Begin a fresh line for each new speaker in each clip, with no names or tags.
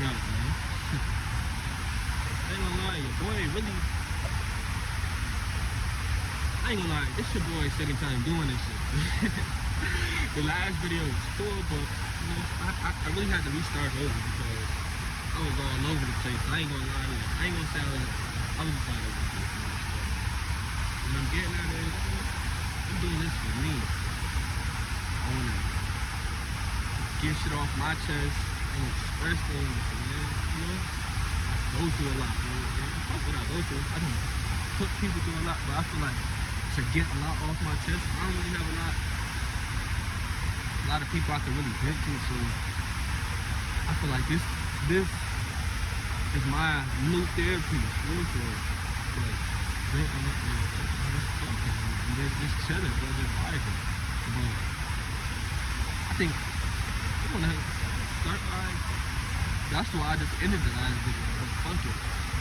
What up, man? I ain't gonna lie, your boy really. I ain't gonna lie, this your boy's second time doing this shit. The last video was cool, but you know, I really had to restart over because I was all over the place. I ain't gonna lie, I ain't gonna say I was just all over the place. What I'm getting at is, I'm doing this for me. I wanna get shit off my chest and express things, man. You know, I go through a lot, man. Fuck what I go through. I don't put people through a lot, but I feel like to get a lot off my chest, I don't really have a lot of people I can really vent to, so I feel like this is my new therapy, really for it. Like venting and just chilling, bro, just vibing. But I think I wanna start by, that's why I just ended the last video. But fuck it.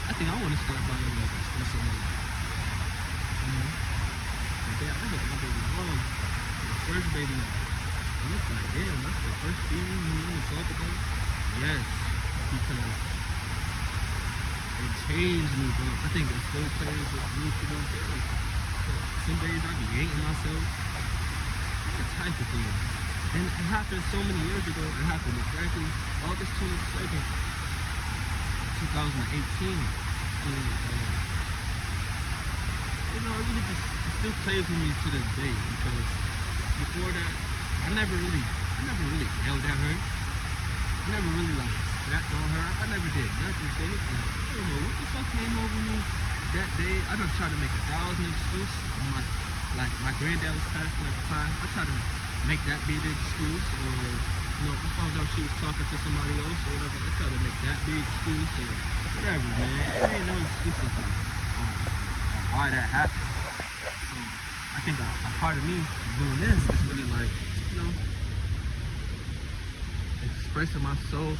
I think I wanna start by expressing it. You know? Like that, I got my baby mom. The first baby. And it's like, damn, that's the first thing you want to talk about? Yes, because it changed me, bro. I think it still changes me to this day. Some days I be hating myself. That type of thing. And it happened so many years ago. It happened exactly August 22nd, 2018. And, you know, it really just, it still plays with me to this day because before that, I never really yelled at her. I never really like snapped on her. I never did nothing to it. Like, I don't know what the fuck came over me that day. I just tried to make 1,000 excuses. My granddad was passing at the time. I tried to make that be the excuse, or you know, I found out she was talking to somebody else or whatever. I tried to make that big excuse or whatever, man. There ain't no excuses on why that happened. So I think a part of me doing this is really like, you know, expressing myself,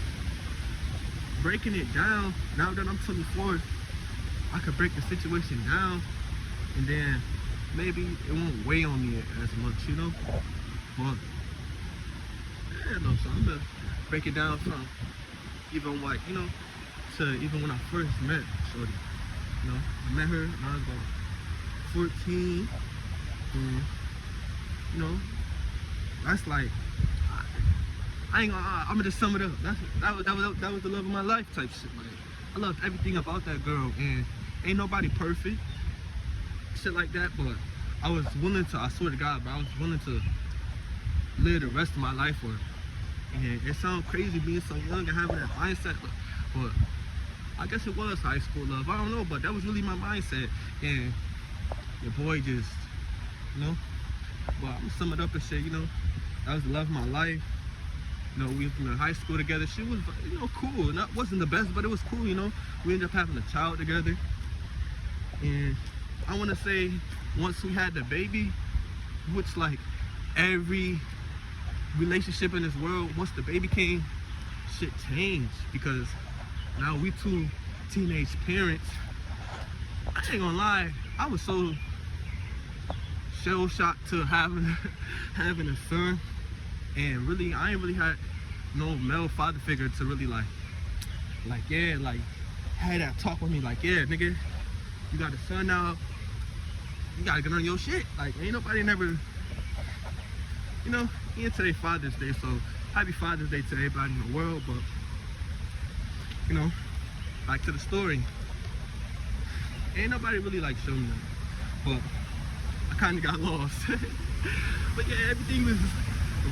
breaking it down. Now that I'm 24, I could break the situation down, and then maybe it won't weigh on me as much, you know. But yeah, no, so I'm gonna break it down from even like, you know, to even when I first met Shorty. You know, I met her when I was about 14, and you know, that's like, I ain't gonna, I'm gonna just sum it up. That was the love of my life type shit. Like, I loved everything about that girl, and ain't nobody perfect, shit like that. But I was willing to, I swear to God, but I was willing to live the rest of my life for her. And it sounds crazy being so young and having that mindset, but I guess it was high school love. I don't know, but that was really my mindset. And your boy just, you know. But I'm gonna sum it up and say, you know, that was the love of my life. You know, we went in high school together. She was, you know, cool. And that wasn't the best, but it was cool, you know. We ended up having a child together. And I want to say, once we had the baby, which like every relationship in this world, once the baby came, shit changed. Because now we two teenage parents. I ain't gonna lie, I was so shell shocked to having a son, and really I ain't really had no male father figure to really like yeah, like had that talk with me, like, yeah, nigga, you got a son now, you gotta get on your shit. Like, ain't nobody never, you know, ain't today Father's Day, so happy Father's Day to everybody in the world. But you know, back to the story, ain't nobody really like showing me that, but I kind of got lost. But yeah, everything was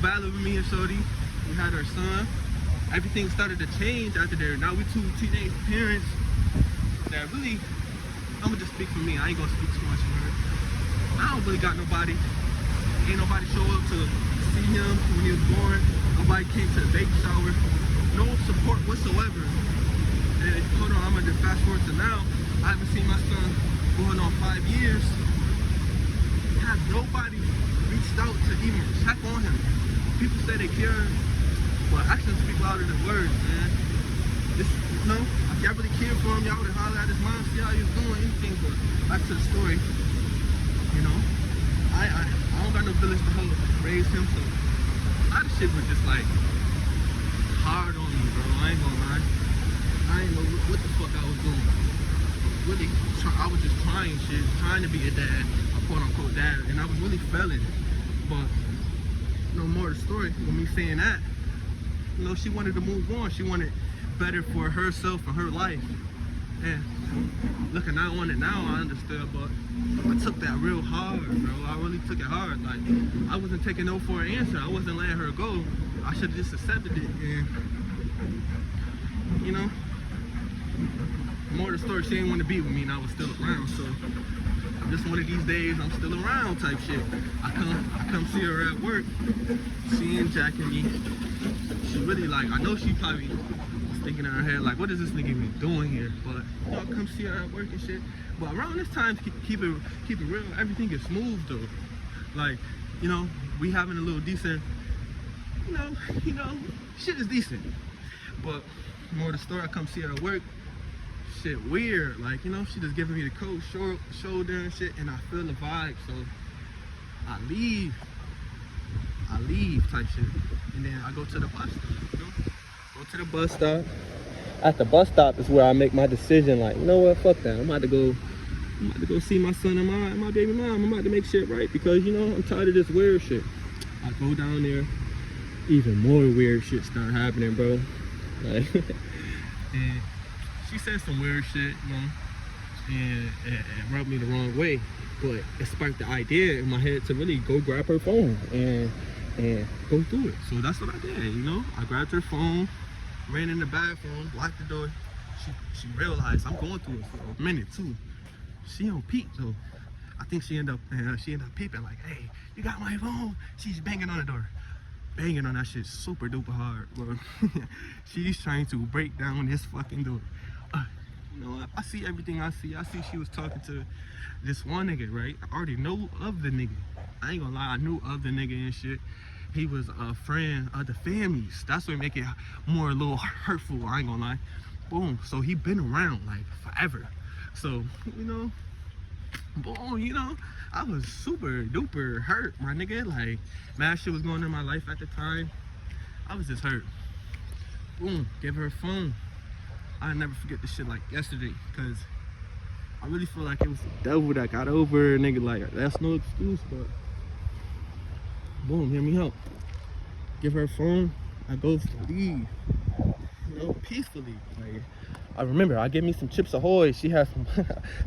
valid with me and Shorty. We had our son. Everything started to change after there. Now we two teenage parents that really, I'm gonna just speak for me. I ain't gonna speak too much for her. I don't really got nobody. Ain't nobody show up to see him when he was born. Nobody came to the baby shower. No support whatsoever. And hold on, I'm gonna just fast forward to now. I haven't seen my son going on 5 years. Have nobody reached out to even check on him. People say they care, but actions speak louder than words, man. This, you know, if y'all really care for him, y'all would holler at his mom, see how he was doing, anything. But back to the story, you know, I don't got no village to help raise him, so a lot of shit was just like hard on me, bro. I ain't gonna lie. A what the fuck I was doing. Really, I was just trying shit, trying to be a dad, a quote unquote dad, and I was really failing. But no more to the story. With me saying that, you know, she wanted to move on. She wanted better for herself and her life. And looking out on it now, I understood, but I took that real hard, bro. I really took it hard. Like, I wasn't taking no for an answer. I wasn't letting her go. I should have just accepted it. And, you know, more of the story, she didn't want to be with me and I was still around. So, just one of these days, I'm still around type shit. I come see her at work. She ain't jacking me. She really like, I know she probably thinking in her head like, what is this nigga even doing here? But you know, come see her at work and shit. But around this time, keep it real. Everything is smooth though. Like, you know, we having a little decent. You know, shit is decent. But more of the story, I come see her at work. Shit weird. Like, you know, she just giving me the cold shoulder and shit, and I feel the vibe. So I leave type shit, and then I go to the bus. You know? Go to the bus stop. At the bus stop is where I make my decision. Like, you know what? Fuck that. I'm about to go see my son and my baby mom. I'm about to make shit right because, you know, I'm tired of this weird shit. I go down there. Even more weird shit start happening, bro. Like, and she said some weird shit, you know, and it rubbed me the wrong way. But it sparked the idea in my head to really go grab her phone and go through it. So that's what I did, you know. I grabbed her phone, ran in the bathroom, locked the door. She realized I'm going through it for a minute too. She don't peep though. I think she ended up peeping like, hey, you got my phone? She's banging on the door. Banging on that shit super duper hard, bro. She's trying to break down this fucking door. You know, I see everything I see. I see she was talking to this one nigga, right? I already know of the nigga. I ain't gonna lie, I knew of the nigga and shit. He was a friend of the families. That's what make it more a little hurtful, I ain't gonna lie. Boom, so he been around like forever. So, you know, boom, you know, I was super duper hurt, my nigga. Like, mad shit was going on in my life at the time. I was just hurt. Boom, give her a phone. I'll never forget this shit like yesterday, because I really feel like it was the devil that got over, nigga. Like, that's no excuse, but boom, hear me out. Give her a phone. I go to leave, you know, peacefully. Like, I remember I get me some Chips Ahoy. She has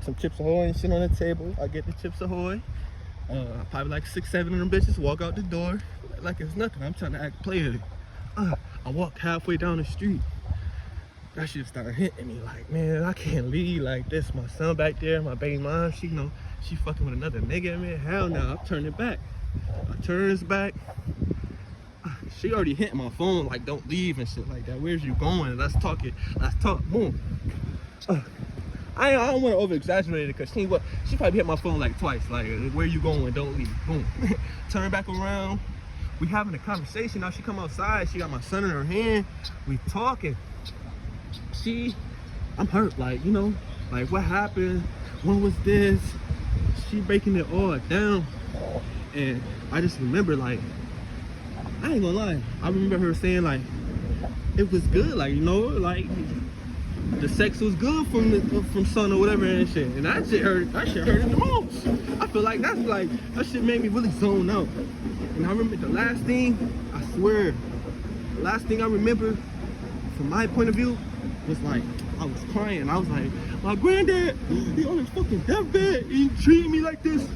some Chips Ahoy and shit on the table. I get the Chips Ahoy. Probably like 6, 7 of them bitches walk out the door like it's nothing. I'm trying to act player. I walk halfway down the street. That shit started hitting me like, man, I can't leave like this. My son back there, my baby mom, she, you know, she fucking with another nigga, man. Hell no, I'm turning back. I turns back. She already hit my phone like, don't leave and shit like that. Where's you going? Let's talk it. Let's talk. Boom. I don't want to over exaggerate it because she probably hit my phone like twice. Like, where you going? Don't leave. Boom. Turn back around. We having a conversation. Now she come outside. She got my son in her hand. We talking. I'm hurt. Like, you know, like what happened? When was this? She breaking it all down. And I just remember, like, I ain't gonna lie. I remember her saying like, it was good. Like, you know, like the sex was good from son or whatever and shit. And that shit hurt it the most. I feel like that shit made me really zone out. And I remember the last thing, I swear, the last thing I remember from my point of view was like, I was crying. I was like, my granddad, he on his fucking deathbed. He treated me like this.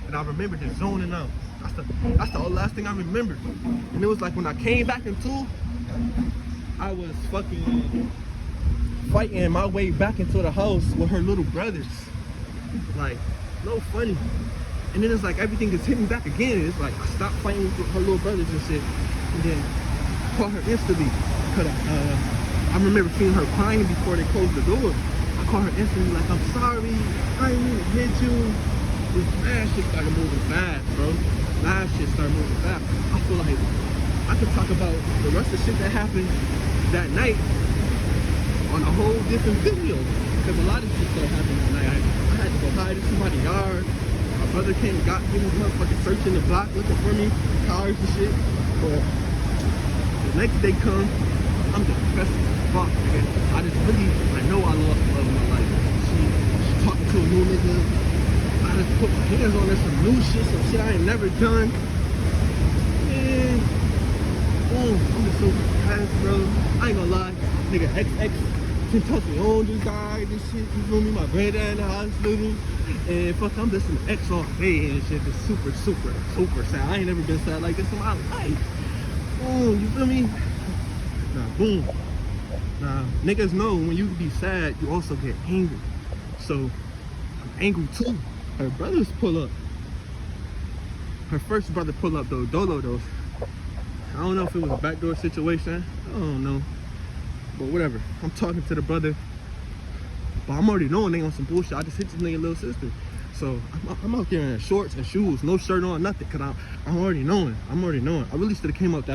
And I remember just zoning out. That's the last thing I remember. And it was like when I came back into, I was fucking fighting my way back into the house with her little brothers. Like, no funny. And then it's like everything is hitting back again. It's like I stopped fighting with her little brothers and shit. And then I called her instantly. Cause I remember seeing her crying before they closed the door. I called her instantly like, I'm sorry, I didn't mean to hit you. This mad shit started moving fast, bro. Mad shit started moving fast. I feel like I could talk about the rest of the shit that happened that night on a whole different video. Because a lot of shit started happening that night. I had to go hide in somebody's yard. My brother came and got me, was motherfucking searching the block looking for me, cars and shit. But the next day come, I'm depressed as fuck, nigga. I know I lost love in my life. She talking to a new nigga. I just put my hands on her, some new shit, some shit I ain't never done. Man, I'm just so depressed, bro. I ain't gonna lie, nigga, XX Kentucky on just died, this shit, you feel me? My granddad in the hospital, and fuck, I'm listening to X all day and shit. It's super, super, super sad. I ain't never been sad like this in my life. You feel me? Nah, boom. Nah, niggas know when you be sad, you also get angry. So, I'm angry too. Her brothers pull up. Her first brother pull up though, Dolo though. I don't know if it was a backdoor situation. I don't know. But whatever. I'm talking to the brother. But I'm already knowing they on some bullshit. I just hit this nigga little sister. So I'm out there in shorts and shoes, no shirt on, nothing. Cause I'm already knowing. I really should have came up that